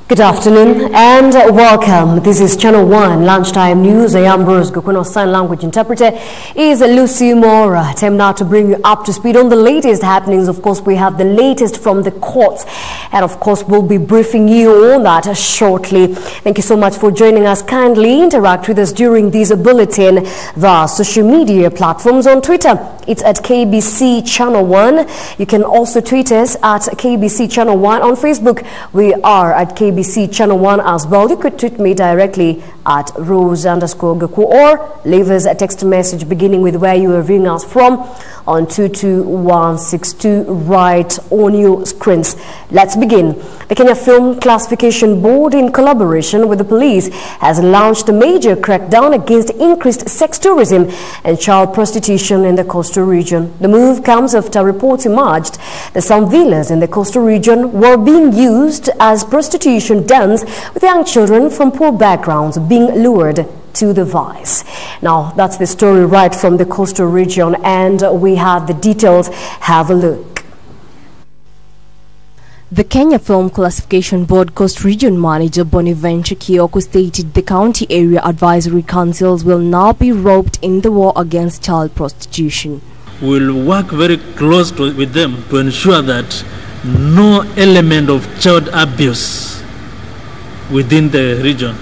Good afternoon and welcome. This is Channel 1 Lunchtime News. I am Rose Gokuno, sign language interpreter is Lucy Mora. Time now to bring you up to speed on the latest happenings. Of course, we have the latest from the courts, and of course, we'll be briefing you on that shortly. Thank you so much for joining us. Kindly interact with us during this bulletin via social media platforms. On Twitter, it's at KBC Channel 1. You can also tweet us at KBC Channel 1. On Facebook, we are at KBC Channel 1 as well. You could tweet me directly at Rose_Gaku or leave us a text message beginning with where you are viewing us from on 22162 right on your screens. Let's begin. The Kenya Film Classification Board, in collaboration with the police, has launched a major crackdown against increased sex tourism and child prostitution in the coastal region. The move comes after reports emerged that some villas in the coastal region were being used as prostitution dens, with young children from poor backgrounds being lured to the vice. Now, that's the story right from the coastal region, and we have the details. Have a look. The Kenya Film Classification Board Coast Region Manager Bonaventure Kioko stated the county area advisory councils will now be roped in the war against child prostitution. We'll work very close with them to ensure that no element of child abuse within the region.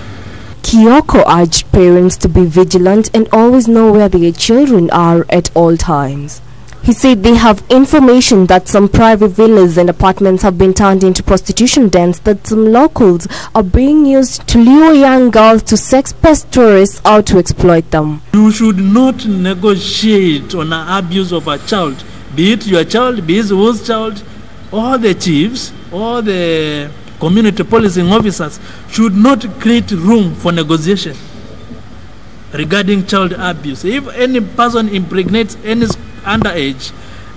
Kioko urged parents to be vigilant and always know where their children are at all times. He said they have information that some private villas and apartments have been turned into prostitution dens, that some locals are being used to lure young girls to sex-based tourists out to exploit them. You should not negotiate on the abuse of a child, be it your child, be it whose child. All the chiefs, all the community policing officers should not create room for negotiation regarding child abuse. If any person impregnates any underage,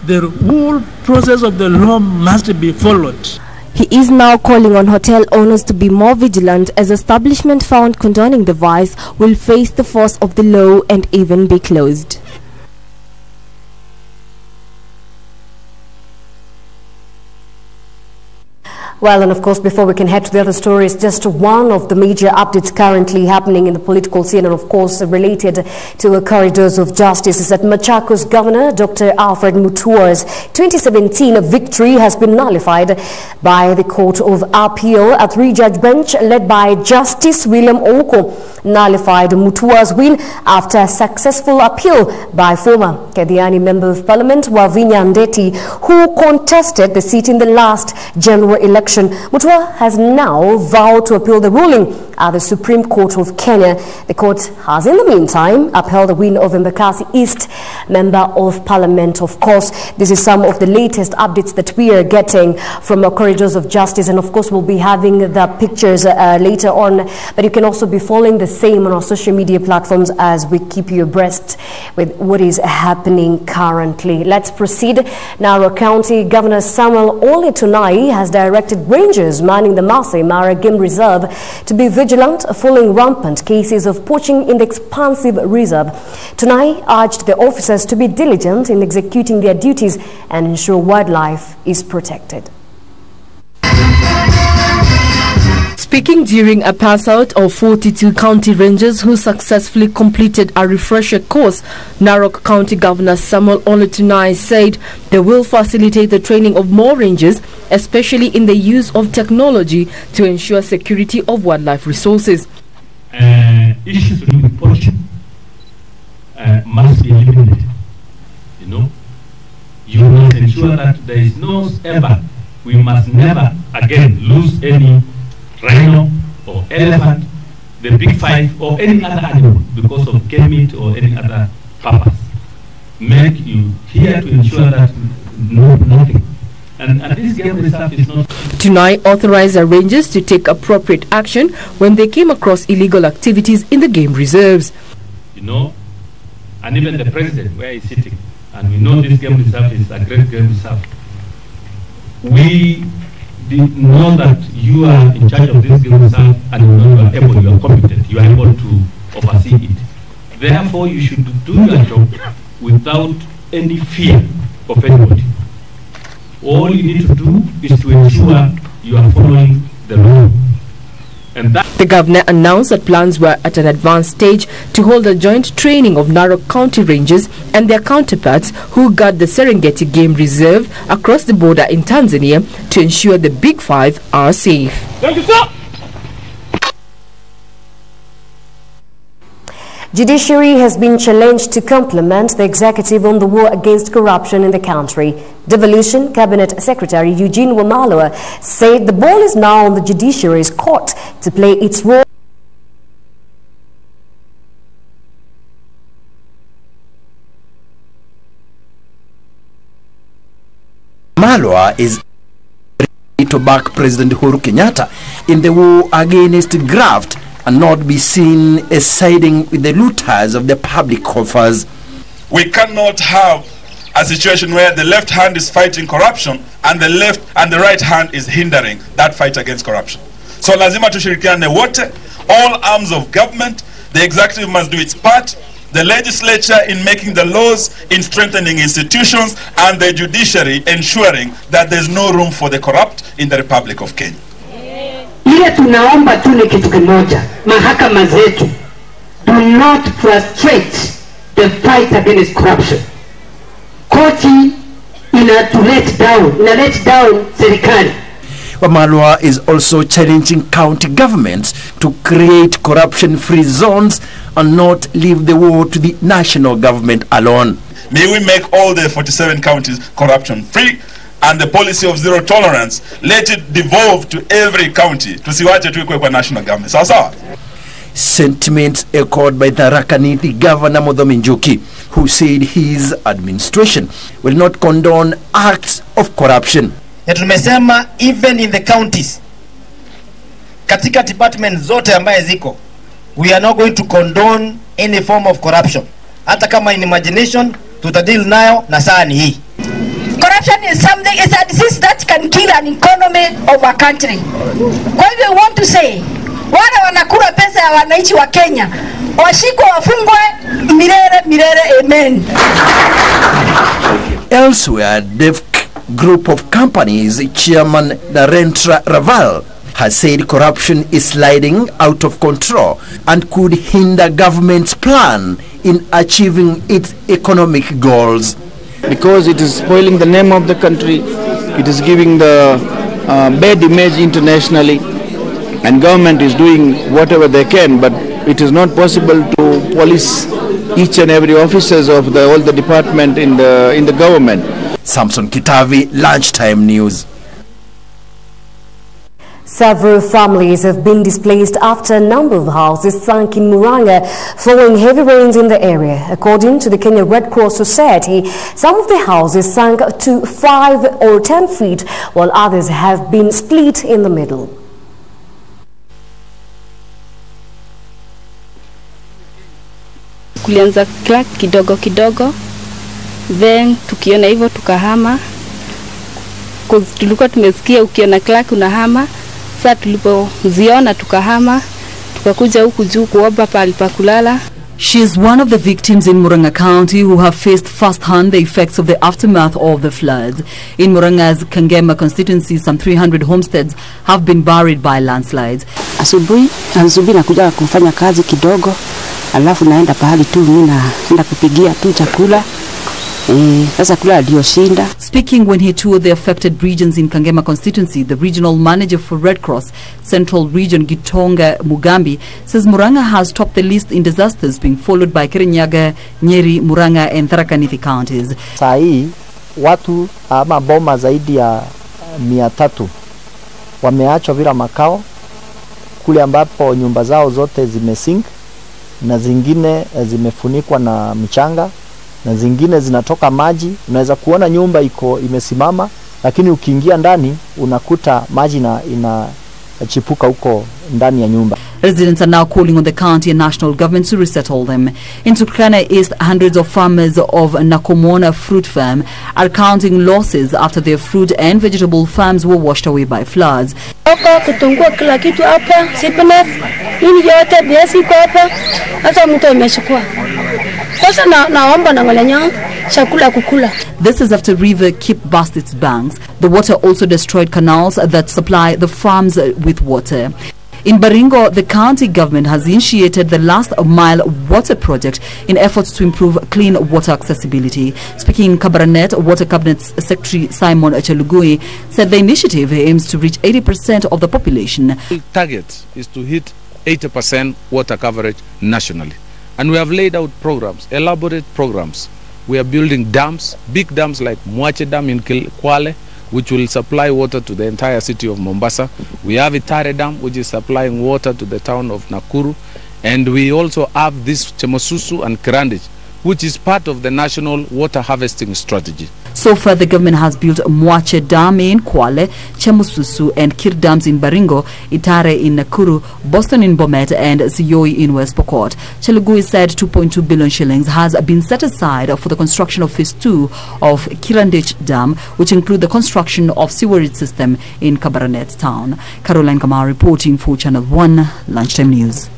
the whole process of the law must be followed. He is now calling on hotel owners to be more vigilant, as establishment found condoning the vice will face the force of the law and even be closed. Well, and of course, before we can head to the other stories, just one of the major updates currently happening in the political scene, and of course related to corridors of justice, is that Machakos Governor Dr. Alfred Mutua's 2017 victory has been nullified by the Court of Appeal. A three-judge bench led by Justice William Oko nullified Mutua's win after a successful appeal by former Kediani Member of Parliament Wavinya Ndeti, who contested the seat in the last general election. Mutua has now vowed to appeal the ruling at the Supreme Court of Kenya. The court has in the meantime upheld the win of Embakasi East Member of Parliament. Of course, this is some of the latest updates that we are getting from our corridors of justice, and of course we'll be having the pictures later on, but you can also be following the same on our social media platforms as we keep you abreast with what is happening currently. Let's proceed. Narok County Governor Samuel Ole Tunai has directed rangers manning the Masai Mara Game Reserve to be vigilant following rampant cases of poaching in the expansive reserve. Tunai urged the officers to be diligent in executing their duties and ensure wildlife is protected. Speaking during a pass-out of 42 county rangers who successfully completed a refresher course, Narok County Governor Samuel Ole Tunai said they will facilitate the training of more rangers, especially in the use of technology to ensure security of wildlife resources. Issues to do with poaching must be eliminated. You must ensure that there is no ever, we must never again lose any rhino or elephant, the big five, or any other animal because of game meat or any other purpose. Make you here to ensure that nothing. And this game reserve is not. Tonight authorized the rangers to take appropriate action when they came across illegal activities in the game reserves. And even the president where he's sitting, and we know this game reserve is a great game reserve. We know that you are in charge of this game reserve, and you are competent, you are able to oversee it. Therefore, you should do your job without any fear of anybody. All you need to do is to ensure you are following the law. And that The governor announced that plans were at an advanced stage to hold a joint training of Narok County Rangers and their counterparts who guard the Serengeti Game Reserve across the border in Tanzania to ensure the Big Five are safe. Thank you, sir. Judiciary has been challenged to complement the executive on the war against corruption in the country. Devolution Cabinet Secretary Eugene Wamalwa said the ball is now on the judiciary's court to play its role. Wamalwa is ready to back President Uhuru Kenyatta in the war against graft and not be seen as siding with the looters of the public coffers. We cannot have a situation where the left hand is fighting corruption and the right hand is hindering that fight against corruption. So lazima tushirikiane wote, all arms of government. The executive must do its part, the legislature in making the laws, in strengthening institutions, and the judiciary ensuring that there's no room for the corrupt in the Republic of Kenya. Ile tunaomba tu ni kitu kimoja, mahakama zetu do not frustrate the fight against corruption. Koti let down serikali. Wamalwa is also challenging county governments to create corruption-free zones and not leave the war to the national government alone. May we make all the 47 counties corruption-free, and the policy of zero tolerance, let it devolve to every county. Tusiwache tuwe kwa national government. Sawa? Sentiments echoed by Tharaka Nithi Governor Muthomi Njuki, who said his administration will not condone acts of corruption. Tumesema even in the counties, katika department zote ambaye ziko, we are not going to condone any form of corruption. Hata kama in imagination, tutadili nayo na saa ni hii. Corruption is something, it's a disease that can kill an economy of a country. Kwa hivyo we want to say, wale wanakula pesa ya wananchi wa Kenya, washikwe wafungwe milele, amen. Elsewhere, the group of companies chairman Narendra Raval has said corruption is sliding out of control and could hinder government's plan in achieving its economic goals. Because it is spoiling the name of the country, it is giving the bad image internationally, and government is doing whatever they can, but it is not possible to police each and every officers of all the department in the government. Samson Kitavi, Lunchtime News. Several families have been displaced after a number of houses sank in Muranga following heavy rains in the area. According to the Kenya Red Cross Society, some of the houses sank to 5 or 10 feet, while others have been split in the middle. Kulianza crack kidogo, then tukiona hivyo tukahama. Tulikuwa tumesikia ukiona crack unahama. Sasa tulipoziona tukahama, tukakuja huku juu kuomba pahali pa kulala. She is one of the victims in Muranga County who have faced firsthand the effects of the aftermath of the floods. In Muranga's Kangema constituency, some 300 homesteads have been buried by landslides. Asubuhi nakuja kufanya kazi kidogo, alafu naenda pahali tu mimi naenda kupigia tu chakula. Speaking when he toured the affected regions in Kangema constituency, the regional manager for Red Cross Central Region Gitonga Mugambi says Muranga has topped the list in disasters, being followed by Kirinyaga, Nyeri, Muranga and Tharaka Nithi counties. Saa hii watu ama boma zaidi ya 300 wameachwa bila makao kule ambapo nyumba zao zote zimesink na zingine zimefunikwa na mchanga na zingine zinatoka maji. Unaweza kuona nyumba imesimama, lakini ukiingia ndani unakuta maji inachipuka huko ndani ya nyumba. Residents are now calling on the county and national governments to resettle them. In Turkana East, hundreds of farmers of Nakomona fruit farm are counting losses after their fruit and vegetable farms were washed away by floods. Kutungua kila kitu hapa, sipinaf, hii yote biasi kwa hapa, hata mtu amechukua. Sasa naomba na walenya chakula kukula. This is after river Kip burst its banks. The water also destroyed canals that supply the farms with water. In Baringo, the county government has initiated the last mile water project in efforts to improve clean water accessibility. Speaking in Kabarnet, Water Cabinet Secretary Simon Chalugui said the initiative aims to reach 80% of the population. The target is to hit 80% water coverage nationally. And we have laid out programs, elaborate programs. We are building dams, big dams like Mwache Dam in Kwale, which will supply water to the entire city of Mombasa. We have Itare Dam, which is supplying water to the town of Nakuru. And we also have this Chemosusu and Kirandich, which is part of the national water harvesting strategy. So far, the government has built Mwache Dam in Kwale, Chemosusu and Kir Dams in Baringo, Itare in Nakuru, Boston in Bomet and Sioi in West Pokot. Chalugui said 2.2 billion shillings has been set aside for the construction of phase 2 of Kirandich Dam, which include the construction of sewerage system in Kabarnet town. Caroline Kamar reporting for Channel 1 Lunchtime News.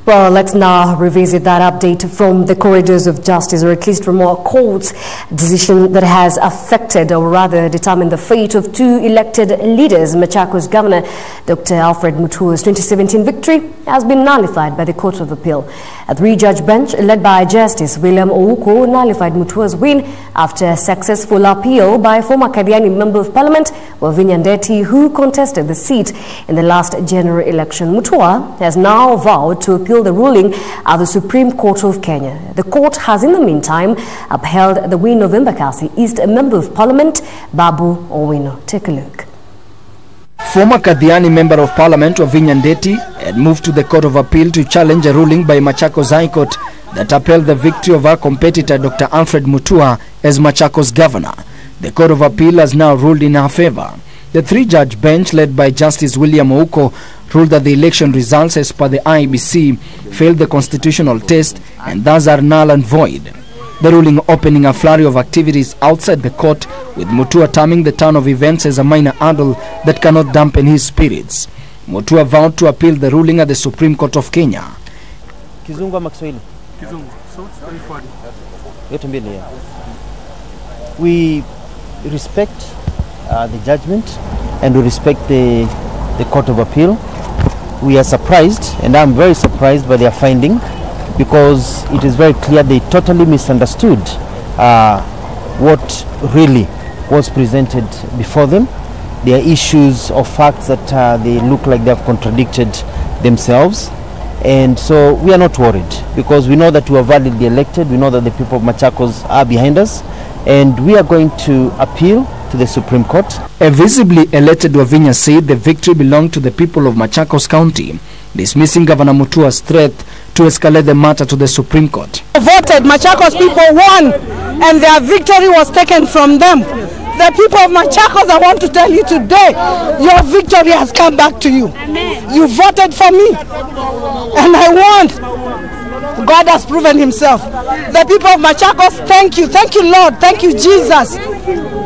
Well, let's now revisit that update from the corridors of justice, or at least from our court's decision that has affected, or rather determined, the fate of 2 elected leaders. Machakos Governor Dr. Alfred Mutua's 2017 victory has been nullified by the Court of Appeal. A 3-judge bench led by Justice William Ouko nullified Mutua's win after a successful appeal by former Kadiani Member of Parliament Wavinya Ndeti, who contested the seat in the last general election. Mutua has now vowed to appeal the ruling at the Supreme Court of Kenya. The court has in the meantime upheld the win of Embakasi East Member of Parliament Babu Owino. Take a look. Former Kadiani Member of Parliament Wavinya Ndeti had moved to the Court of Appeal to challenge a ruling by Machakos High Court that upheld the victory of her competitor Dr. Alfred Mutua as Machakos Governor. The Court of Appeal has now ruled in her favor. The 3-judge bench led by Justice William Ouko ruled that the election results as per the IEBC failed the constitutional test and thus are null and void. The ruling opening a flurry of activities outside the court, with Mutua terming the turn of events as a minor hurdle that cannot dampen his spirits. Mutua vowed to appeal the ruling at the Supreme Court of Kenya. Kizungu ama Kiswahili? Kizungu. So it's 340. Yote mbili ya. We respect the judgment and we respect the Court of Appeal. We are surprised, and I'm very surprised by their finding, because it is very clear they totally misunderstood what really was presented before them. There are issues of facts that they look like they have contradicted themselves, and so we are not worried, because we know that we are validly elected. We know that the people of Machakos are behind us, and we are going to appeal to the Supreme Court. A visibly elected Wavinya said the victory belonged to the people of Machakos County, dismissing Governor Mutua's threat to escalate the matter to the Supreme Court. Voted, Machakos people won, and their victory was taken from them. The people of Machakos, I want to tell you today, your victory has come back to you. Amen. You voted for me, and I won. God has proven himself. The people of Machakos, thank you. Thank you, Lord. Thank you, Jesus.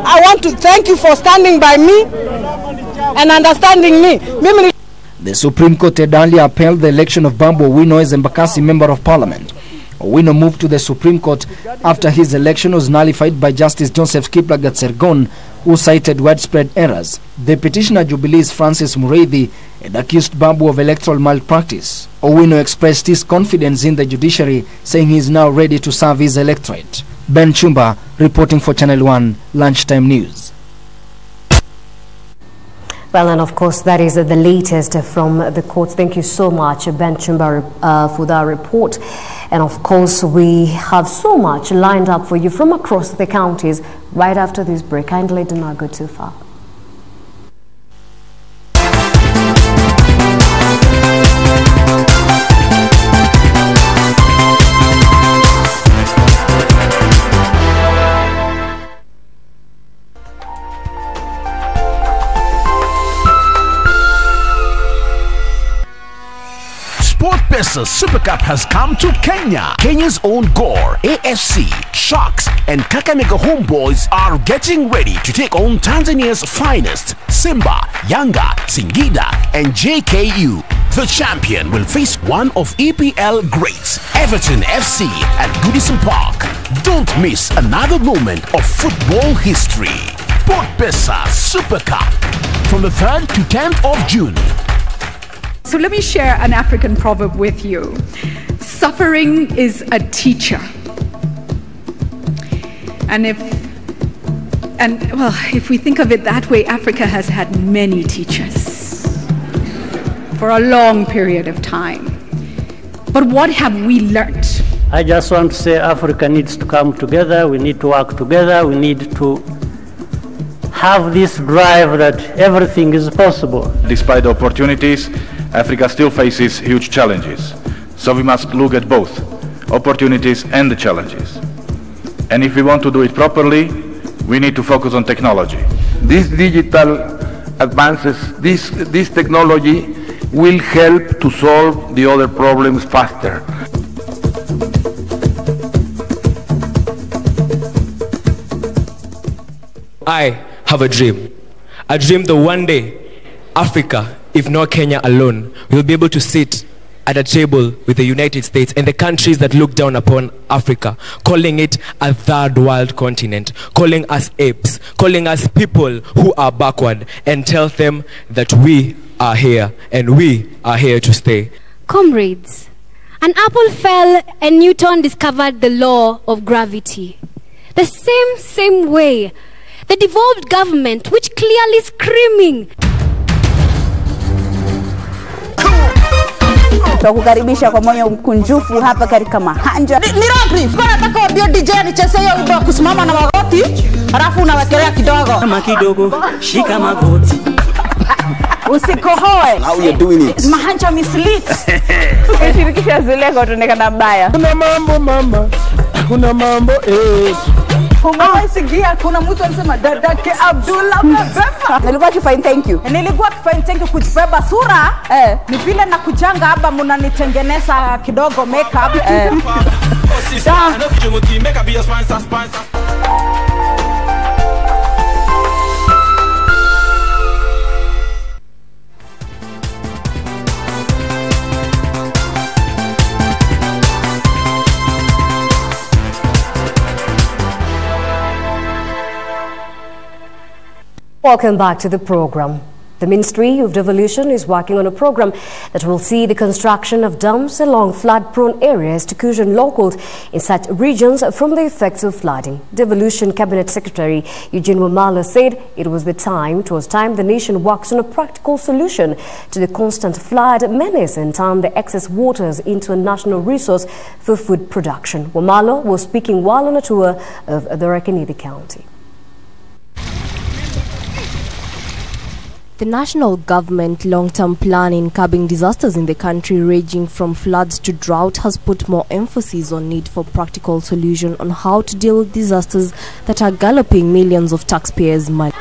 I want to thank you for standing by me and understanding me. The Supreme Court had earlier upheld the election of Babu Owino as Embakasi Member of Parliament. Owino moved to the Supreme Court after his election was nullified by Justice Joseph Kiplagat Sergon, who cited widespread errors. The petitioner Jubilee's Francis Mureithi had accused Babu of electoral malpractice. Owino expressed his confidence in the judiciary, saying he is now ready to serve his electorate. Ben Chumba reporting for Channel 1 Lunchtime News. Well, and of course, that is the latest from the courts. Thank you so much, Ben Chumba, for that report. And of course, we have so much lined up for you from across the counties right after this break. Kindly do not go too far. SportPesa Super Cup has come to Kenya. Kenya's own Gor, AFC, Sharks and Kakamega Homeboys are getting ready to take on Tanzania's finest, Simba, Yanga, Singida and JKU. The champion will face one of EPL greats, Everton FC at Goodison Park. Don't miss another moment of football history. SportPesa Super Cup. from the 3rd to 10th of June. So let me share an African proverb with you. Suffering is a teacher. And if we think of it that way, Africa has had many teachers for a long period of time. But what have we learnt? I just want to say Africa needs to come together. We need to work together. We need to have this drive that everything is possible. Despite the opportunities, Africa still faces huge challenges. So we must look at both opportunities and the challenges. And if we want to do it properly, we need to focus on technology. These digital advances, this technology will help to solve the other problems faster. I have a dream that one day Africa, if not Kenya alone, will be able to sit at a table with the United States and the countries that look down upon Africa, calling it a third world continent, calling us apes, calling us people who are backward, and tell them that we are here and we are here to stay. Comrades, an apple fell and Newton discovered the law of gravity. The same way, the devolved government, which clearly screaming Tukukaribisha kwa moyo mkunjufu hapa katika Mahanja. Ni rapi? Kwa nataka wabio DJ nicheze hiyo wimbo kusimama na magoti, halafu unawekelea kidogo. Kama kidogo, shika magoti. Usikohoe. How you doing it? Mahanja mislit. Shirikisha zile kwa tuonekana mbaya. Kuna mambo mama, kuna mambo Sikia, kuna mtu anasema dadake Abdullah mabeba. Nilikuwa kifine thank you. Nilikuwa kifine thank you kujibeba sura. Ni vile na kujanga hapa mnanitengeneza kidogo makeup. Welcome back to the program. The Ministry of Devolution is working on a program that will see the construction of dams along flood-prone areas to cushion locals in such regions from the effects of flooding. Devolution Cabinet Secretary Eugene Wamalwa said it was time the nation works on a practical solution to the constant flood menace and turn the excess waters into a national resource for food production. Wamalwa was speaking while on a tour of the Rakinidi County. The national government long-term plan in curbing disasters in the country ranging from floods to drought has put more emphasis on need for practical solution on how to deal with disasters that are galloping millions of taxpayers' money.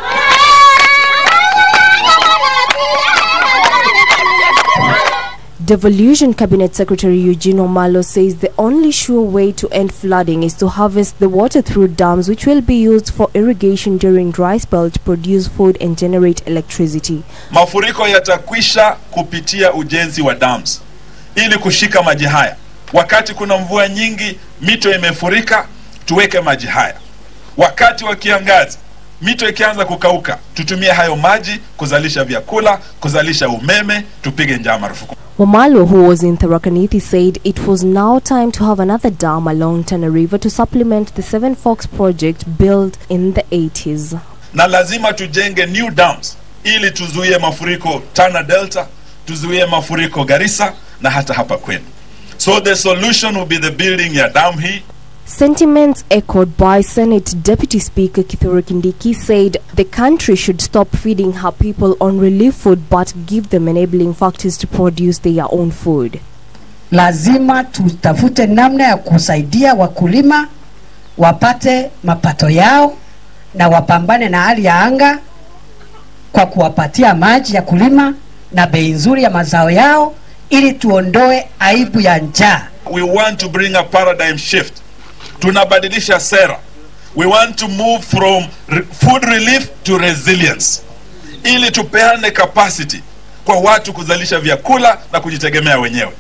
Devolution Cabinet Secretary Eugene Wamalwa says the only sure way to end flooding is to harvest the water through dams, which will be used for irrigation during dry spell to produce food and generate electricity. Mafuriko yatakwisha kupitia ujenzi wa dams ili kushika maji haya. Wakati kuna mvua nyingi, mito imefurika, tuweke maji haya. Wakati wa kiangazi, mito ikianza kukauka, tutumie hayo maji kuzalisha vyakula, kuzalisha umeme, tupige njaa marufuku. Wamalwa, who was in Tharakanithi, said it was now time to have another dam along Tana River to supplement the Seven Forks project built in the 80s. Na lazima tujenge new dams ili tuzuie mafuriko Tana Delta, tuzuie mafuriko Garissa na hata hapa kwenu. So the solution will be the building ya dam hii. Sentiments echoed by Senate Deputy Speaker Kithure Kindiki said the country should stop feeding her people on relief food but give them enabling factors to produce their own food. Lazima tutafute namna ya kusaidia wakulima wapate mapato yao na wapambane na hali ya anga kwa kuwapatia maji ya kulima na bei nzuri ya mazao yao ili tuondoe aibu ya njaa. We want to bring a paradigm shift. Tunabadilisha sera. We want to move from food relief to resilience. Ili tupeane capacity kwa watu kuzalisha vyakula na kujitegemea wenyewe.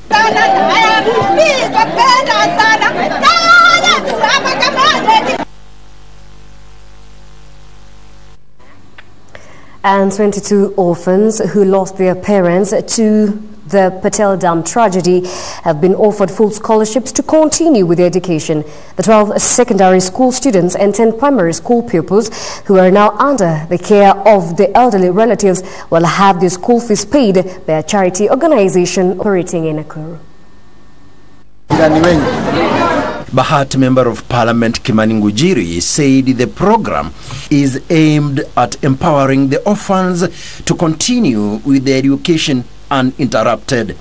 And 22 orphans who lost their parents to the Patel Dam tragedy have been offered full scholarships to continue with their education. The 12 secondary school students and 10 primary school pupils who are now under the care of the elderly relatives will have their school fees paid by a charity organization operating in Nakuru. Bahati Member of Parliament Kimani Ngujiri said the program is aimed at empowering the orphans to continue with their education uninterrupted.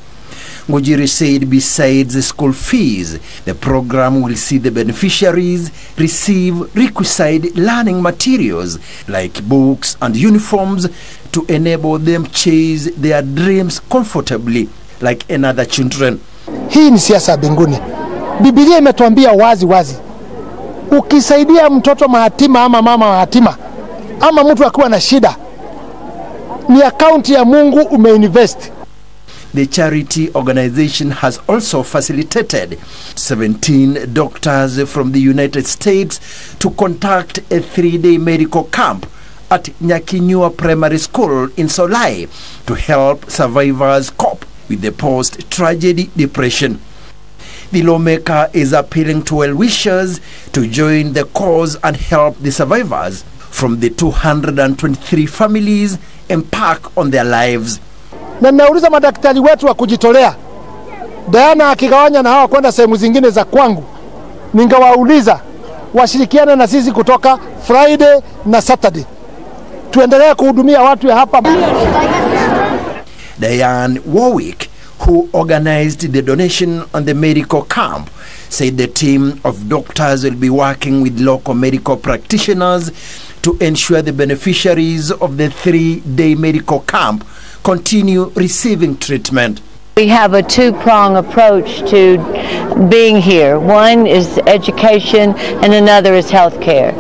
Ngujiri said besides the school fees, the program will see the beneficiaries receive requisite learning materials like books and uniforms to enable them chase their dreams comfortably like another children. Hii ni siasa mbinguni. Biblia imetuambia wazi wazi, ukisaidia mtoto mahatima ama mama mahatima ama mtu akiwa na shida, ni akaunti ya Mungu umeinvest. The charity organization has also facilitated 17 doctors from the United States to conduct a 3-day medical camp at Nyakinyua Primary School in Solai to help survivors cope with the post-tragedy depression. The lawmaker is appealing to well-wishers to join the cause and help the survivors from the 223 families embark on their lives. Na nauliza madaktari wetu wa kujitolea, Diana akigawanya na hawa kwenda sehemu zingine za kwangu, ningewauliza washirikiane na sisi kutoka Friday na Saturday. Tuendelee kuhudumia watu ya hapa. Diane Warwick, who organized the donation on the medical camp, said the team of doctors will be working with local medical practitioners to ensure the beneficiaries of the 3-day medical camp continue receiving treatment. We have a two-prong approach to being here. One is education and another is health care.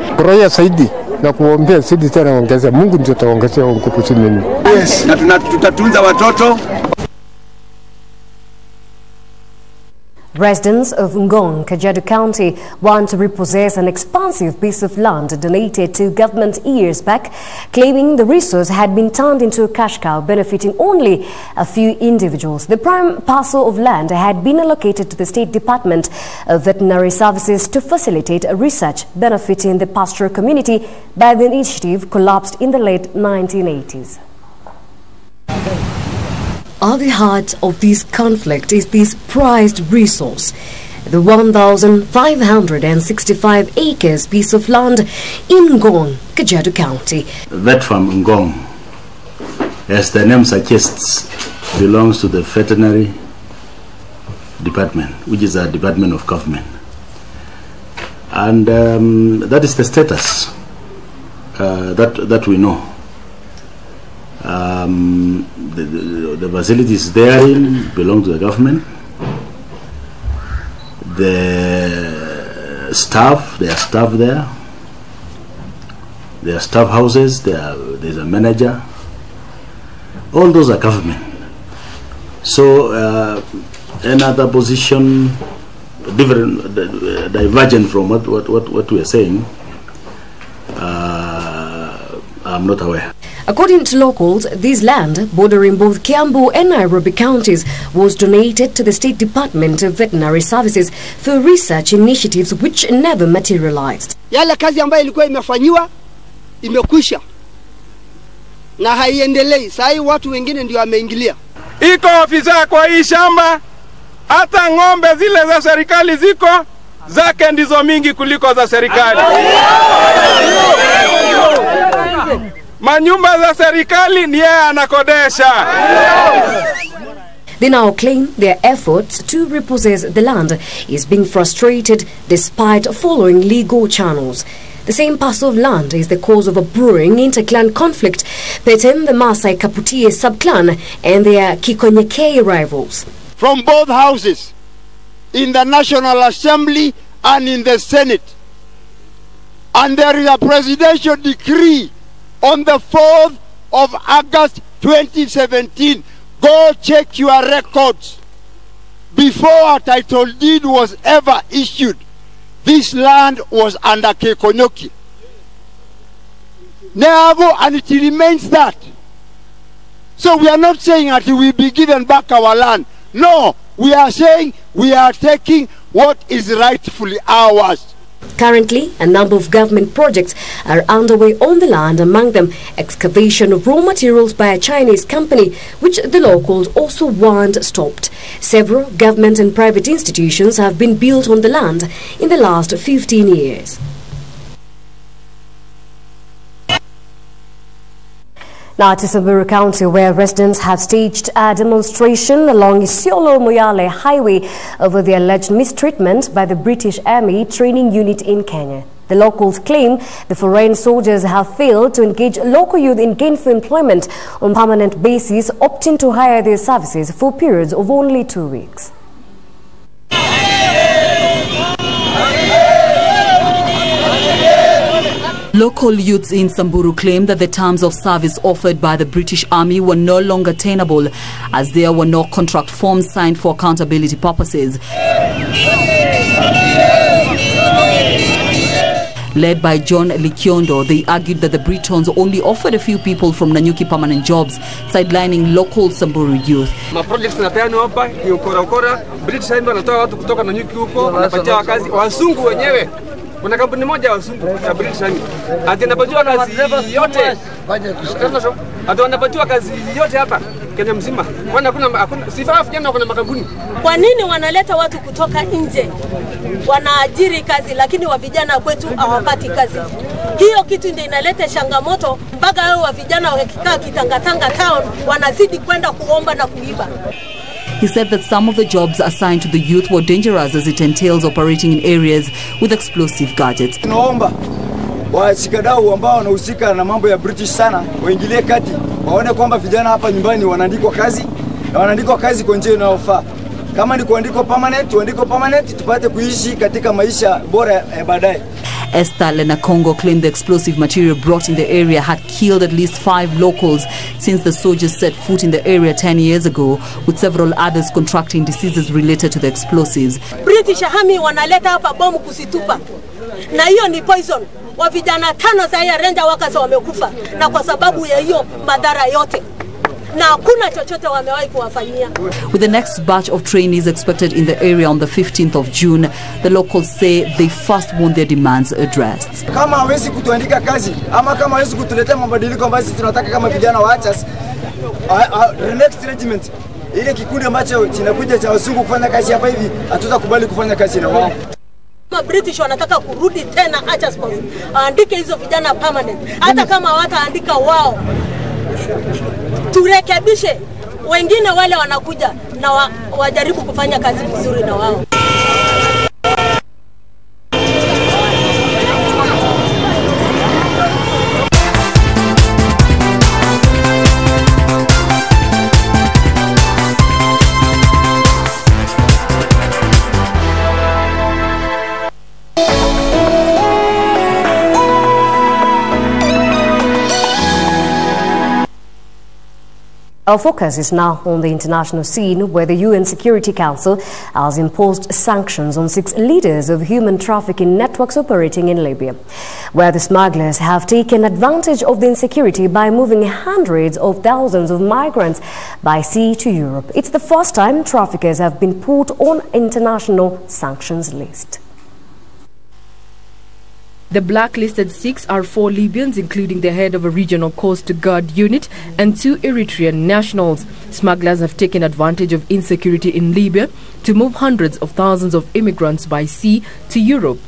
Na kuombea sidi tena ongeza. Mungu ndio ataongezea nguvu chini. Yes, na tutatunza watoto. Residents of Ngong, Kajiado County, want to repossess an expansive piece of land donated to government years back, claiming the resource had been turned into a cash cow, benefiting only a few individuals. The prime parcel of land had been allocated to the State Department of Veterinary Services to facilitate research benefiting the pastoral community, but the initiative collapsed in the late 1980s. At the heart of this conflict is this prized resource, the 1,565 acres piece of land in Ngong, Kajiado County. That farm Ngong, as the name suggests, belongs to the Veterinary Department, which is a department of government. And that is the status that we know. The facilities therein belong to the government. The staff, there are staff there. There are staff houses, there's a manager. All those are government. So another position, different, divergent from what we are saying, I'm not aware. According to locals, this land, bordering both Kiambu and Nairobi counties, was donated to the State Department of Veterinary Services for research initiatives which never materialized. Yale kazi ambayo ilikuwa imefanywa imekwisha na haiendelei. Sasa watu wengine ndio wameingilia. Iko ofisa kwa hii shamba, hata ng'ombe zile za serikali ziko zake ndizo mingi kuliko za serikali. Manyumba za serikali ni yeye anakodesha. They now claim their efforts to repossess the land is being frustrated despite following legal channels. The same parcel of land is the cause of a brewing inter-clan conflict between the Maasai Kaputie sub-clan and their Kikonyekei rivals. From both houses, in the National Assembly and in the Senate. And there is a presidential decree on the 4th of August 2017. Go check your records. Before a title deed was ever issued, this land was under Kekonyoki. Never, and it remains that. So we are not saying that we will be given back our land. No, we are saying we are taking what is rightfully ours. Currently, a number of government projects are underway on the land, among them excavation of raw materials by a Chinese company, which the locals also want stopped. Several government and private institutions have been built on the land in the last 15 years. Now to Samburu County, where residents have staged a demonstration along Isiolo-Moyale Highway over the alleged mistreatment by the British Army training unit in Kenya. The locals claim the foreign soldiers have failed to engage local youth in gainful employment on permanent basis, opting to hire their services for periods of only 2 weeks. Local youths in Samburu claim that the terms of service offered by the British Army were no longer tenable, as there were no contract forms signed for accountability purposes. Led by John Likyondo, they argued that the Britons only offered a few people from Nanyuki permanent jobs, sidelining local Samburu youth. Projects zinapeanwa hapa ni ukora. British Army wanatoa watu kutoka Nanyuki huko, wanapatia kazi wasungu wenyewe. Kuna kampuni moja ya wasungu ya British Army. Ati anapatiwa kazi yote. Ati anapatiwa kazi yote hapa Kenya mzima. Kwani hakuna sifa vijana kuna makampuni. Kwa nini wanaleta watu kutoka nje? Wanaajiri kazi lakini wa vijana kwetu hawapati kazi. Hiyo kitu ndio inaleta changamoto mpaka hao wa vijana wakikaa kitangatanga town wanazidi kwenda kuomba na kuiba. He said that some of the jobs assigned to the youth were dangerous as it entails operating in areas with explosive gadgets. Tunaomba washikadau ambao wanahusika na mambo ya British sana waingilie kati, waone kwamba vijana hapa nyumbani wanaandikwa kazi na wanaandikwa kazi kwa njia inayofaa. Kama ni kuandikwa permanent, tupate kuishi katika maisha bora ya baadaye. Esther Lenakongo claimed the explosive material brought in the area had killed at least 5 locals since the soldiers set foot in the area 10 years ago, with several others contracting diseases related to the explosives. British Army wanaleta hapa bomu kusitupa. Na hiyo ni poison. Wa vijana 5 sasa ranger workers wamekufa na kwa sababu ya hiyo madhara yote. Na hakuna chochote wamewahi kuwafanyia. With the next batch of trainees expected in the area on the 15th of June, the locals say they first want their demands addressed. Kama hawezi kutuandika kazi ama kama hawezi kutuletea mabadiliko ambayo sisi tunataka kama vijana wa Achas, the next regiment ile kikundi ambacho kinakuja cha wasungu kufanya kazi hapa hivi, hatutakubali kufanya kazi na wao. British wanataka kurudi tena Achas Post. Andike hizo vijana permanent. Hata kama hawataandika wao, turekebishe wengine wale wanakuja na wajaribu kufanya kazi vizuri na wao. Our focus is now on the international scene, where the UN Security Council has imposed sanctions on 6 leaders of human trafficking networks operating in Libya, where the smugglers have taken advantage of the insecurity by moving hundreds of thousands of migrants by sea to Europe. It's the first time traffickers have been put on international sanctions list. The blacklisted 6 are 4 Libyans, including the head of a regional Coast Guard unit, and 2 Eritrean nationals. Smugglers have taken advantage of insecurity in Libya to move hundreds of thousands of immigrants by sea to Europe.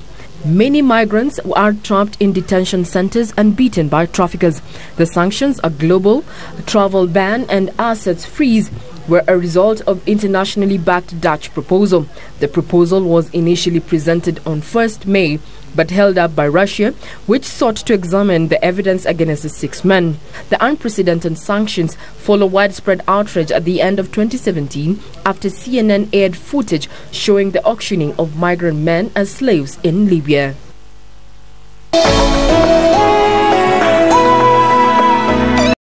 Many migrants are trapped in detention centers and beaten by traffickers. The sanctions are global, travel ban and assets freeze were a result of internationally backed Dutch proposal. The proposal was initially presented on 1st May, but held up by Russia, which sought to examine the evidence against the 6 men. The unprecedented sanctions follow widespread outrage at the end of 2017 after CNN aired footage showing the auctioning of migrant men as slaves in Libya.